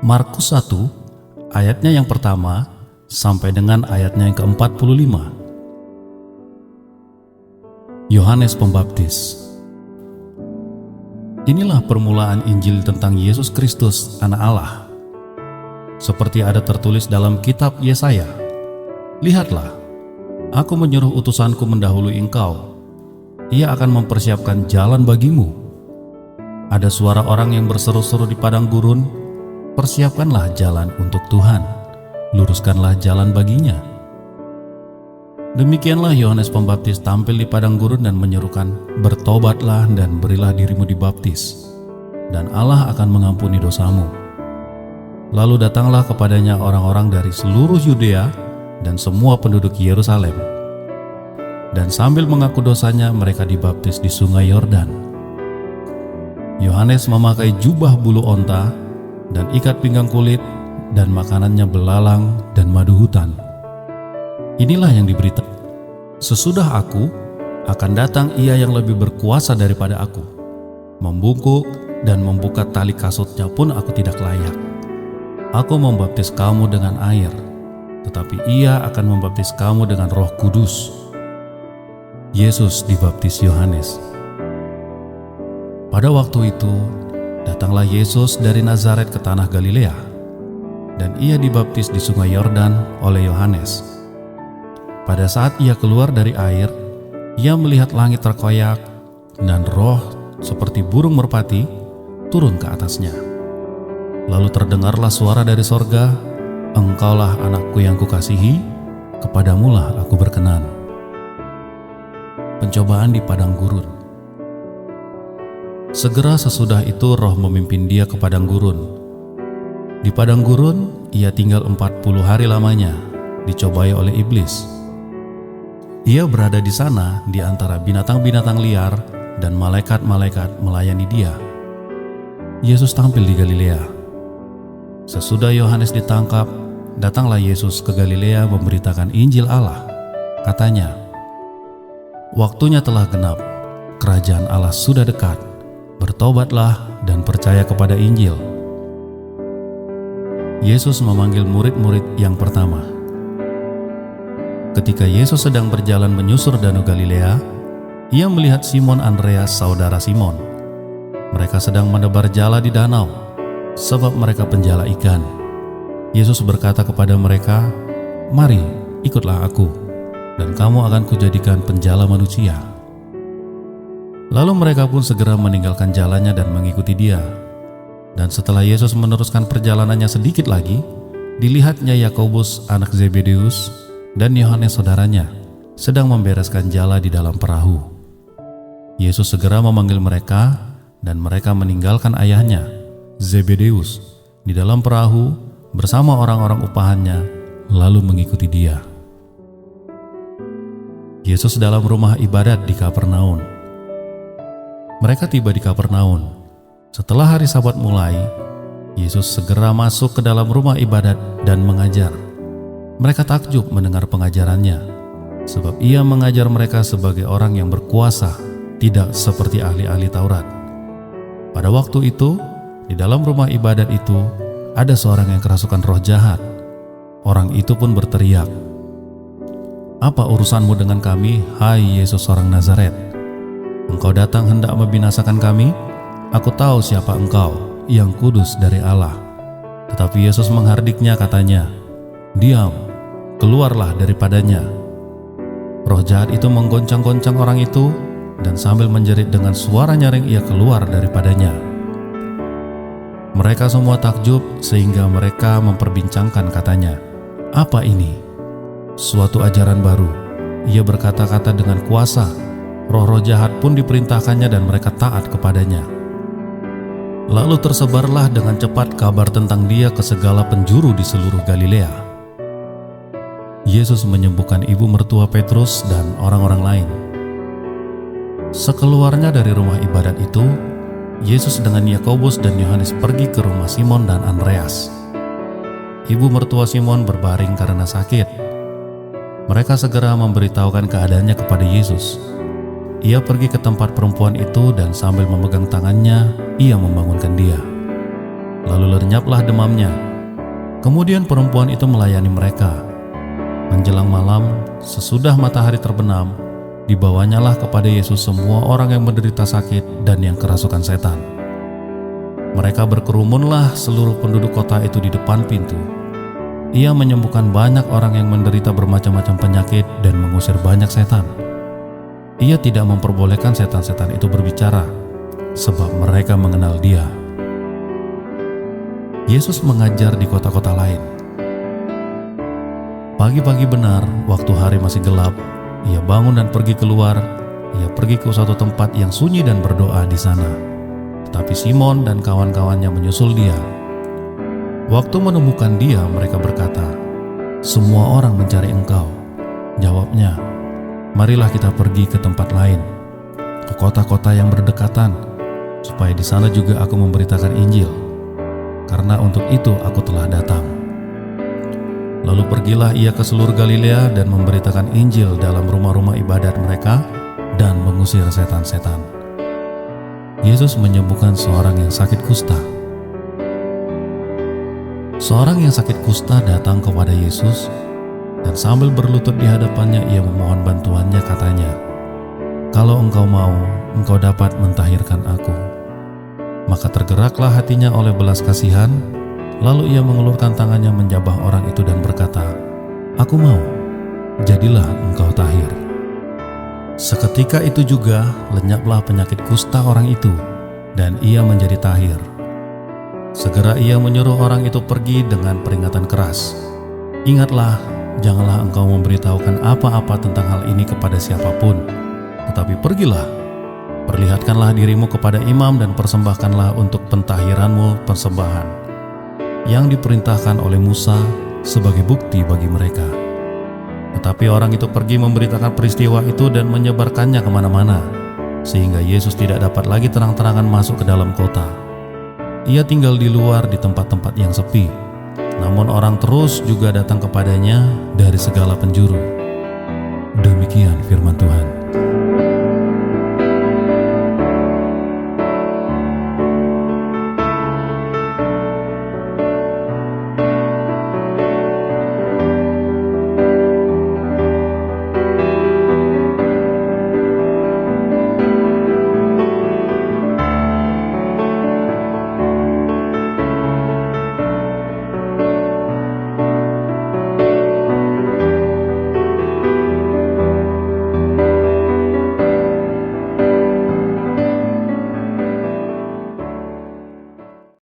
Markus 1 ayatnya yang pertama sampai dengan ayatnya yang ke-45. Yohanes Pembaptis. Inilah permulaan Injil tentang Yesus Kristus, Anak Allah. Seperti ada tertulis dalam kitab Yesaya, "Lihatlah, aku menyuruh utusanku mendahului engkau. Ia akan mempersiapkan jalan bagimu." Ada suara orang yang berseru-seru di padang gurun, "Persiapkanlah jalan untuk Tuhan, luruskanlah jalan baginya." Demikianlah Yohanes Pembaptis tampil di padang gurun dan menyerukan, "Bertobatlah dan berilah dirimu dibaptis, dan Allah akan mengampuni dosamu." Lalu datanglah kepadanya orang-orang dari seluruh Yudea dan semua penduduk Yerusalem. Dan sambil mengaku dosanya, mereka dibaptis di sungai Yordan. Yohanes memakai jubah bulu onta dan ikat pinggang kulit, dan makanannya belalang dan madu hutan. Inilah yang diberitakan, "Sesudah aku, akan datang Ia yang lebih berkuasa daripada aku. Membungkuk dan membuka tali kasutnya pun aku tidak layak. Aku membaptis kamu dengan air, tetapi Ia akan membaptis kamu dengan Roh Kudus." Yesus dibaptis Yohanes. Pada waktu itu, datanglah Yesus dari Nazaret ke tanah Galilea, dan Ia dibaptis di sungai Yordan oleh Yohanes. Pada saat Ia keluar dari air, Ia melihat langit terkoyak, dan Roh seperti burung merpati turun ke atasnya. Lalu terdengarlah suara dari sorga, "Engkaulah Anakku yang Kukasihi, kepadamulah Aku berkenan." Pencobaan di padang gurun. Segera sesudah itu Roh memimpin dia ke padang gurun. Di padang gurun ia tinggal 40 hari lamanya, dicobai oleh iblis. Ia berada di sana di antara binatang-binatang liar, dan malaikat-malaikat melayani dia. Yesus tampil di Galilea. Sesudah Yohanes ditangkap, datanglah Yesus ke Galilea memberitakan Injil Allah. Katanya, "Waktunya telah genap, kerajaan Allah sudah dekat. Bertobatlah dan percaya kepada Injil." Yesus memanggil murid-murid yang pertama. Ketika Yesus sedang berjalan menyusur Danau Galilea, Ia melihat Simon Andreas, saudara Simon. Mereka sedang menebar jala di danau, sebab mereka penjala ikan. Yesus berkata kepada mereka, "Mari, ikutlah aku, dan kamu akan kujadikan penjala manusia." Lalu mereka pun segera meninggalkan jalannya dan mengikuti Dia. Dan setelah Yesus meneruskan perjalanannya sedikit lagi, dilihatnya Yakobus anak Zebedeus dan Yohanes saudaranya sedang membereskan jala di dalam perahu. Yesus segera memanggil mereka, dan mereka meninggalkan ayahnya, Zebedeus, di dalam perahu bersama orang-orang upahannya, lalu mengikuti Dia. Yesus dalam rumah ibadat di Kapernaum. Mereka tiba di Kapernaum. Setelah hari Sabat mulai, Yesus segera masuk ke dalam rumah ibadat dan mengajar. Mereka takjub mendengar pengajarannya, sebab Ia mengajar mereka sebagai orang yang berkuasa, tidak seperti ahli-ahli Taurat. Pada waktu itu, di dalam rumah ibadat itu, ada seorang yang kerasukan roh jahat. Orang itu pun berteriak, "Apa urusanmu dengan kami, hai Yesus orang Nazaret? Engkau datang hendak membinasakan kami? Aku tahu siapa engkau, yang kudus dari Allah." Tetapi Yesus menghardiknya, katanya, "Diam, keluarlah daripadanya." Roh jahat itu menggoncang-goncang orang itu, dan sambil menjerit dengan suara nyaring ia keluar daripadanya. Mereka semua takjub sehingga mereka memperbincangkan, katanya, "Apa ini? Suatu ajaran baru. Ia berkata-kata dengan kuasa. Roh-roh jahat pun diperintahkannya dan mereka taat kepadanya." Lalu tersebarlah dengan cepat kabar tentang Dia ke segala penjuru di seluruh Galilea. Yesus menyembuhkan ibu mertua Petrus dan orang-orang lain. Sekeluarnya dari rumah ibadat itu, Yesus dengan Yakobus dan Yohanes pergi ke rumah Simon dan Andreas. Ibu mertua Simon berbaring karena sakit. Mereka segera memberitahukan keadaannya kepada Yesus. Ia pergi ke tempat perempuan itu dan sambil memegang tangannya, ia membangunkan dia. lalu lenyaplah demamnya. Kemudian perempuan itu melayani mereka. Menjelang malam, sesudah matahari terbenam, dibawanyalah kepada Yesus semua orang yang menderita sakit dan yang kerasukan setan. Mereka berkerumunlah seluruh penduduk kota itu di depan pintu. Ia menyembuhkan banyak orang yang menderita bermacam-macam penyakit dan mengusir banyak setan. Ia tidak memperbolehkan setan-setan itu berbicara, sebab mereka mengenal Dia. Yesus mengajar di kota-kota lain. Pagi-pagi benar, waktu hari masih gelap, Ia bangun dan pergi keluar. Ia pergi ke suatu tempat yang sunyi dan berdoa di sana. Tetapi Simon dan kawan-kawannya menyusul Dia. Waktu menemukan Dia, mereka berkata, "Semua orang mencari Engkau." Jawabnya, "Marilah kita pergi ke tempat lain, ke kota-kota yang berdekatan, supaya di sana juga aku memberitakan Injil. Karena untuk itu aku telah datang." Lalu pergilah Ia ke seluruh Galilea dan memberitakan Injil dalam rumah-rumah ibadat mereka dan mengusir setan-setan. Yesus menyembuhkan seorang yang sakit kusta. Seorang yang sakit kusta datang kepada Yesus dan sambil berlutut di hadapannya ia memohon bantuannya, katanya, "Kalau Engkau mau, Engkau dapat mentahirkan aku." Maka tergeraklah hatinya oleh belas kasihan, lalu ia mengulurkan tangannya menjabah orang itu dan berkata, "Aku mau, jadilah engkau tahir." Seketika itu juga lenyaplah penyakit kusta orang itu, dan ia menjadi tahir. Segera ia menyuruh orang itu pergi dengan peringatan keras, "Ingatlah, janganlah engkau memberitahukan apa-apa tentang hal ini kepada siapapun, tetapi pergilah, perlihatkanlah dirimu kepada imam dan persembahkanlah untuk pentahiranmu persembahan yang diperintahkan oleh Musa sebagai bukti bagi mereka." Tetapi orang itu pergi memberitakan peristiwa itu dan menyebarkannya kemana-mana, sehingga Yesus tidak dapat lagi terang-terangan masuk ke dalam kota. Ia tinggal di luar di tempat-tempat yang sepi, namun orang terus juga datang kepadanya dari segala penjuru. Demikian firman Tuhan.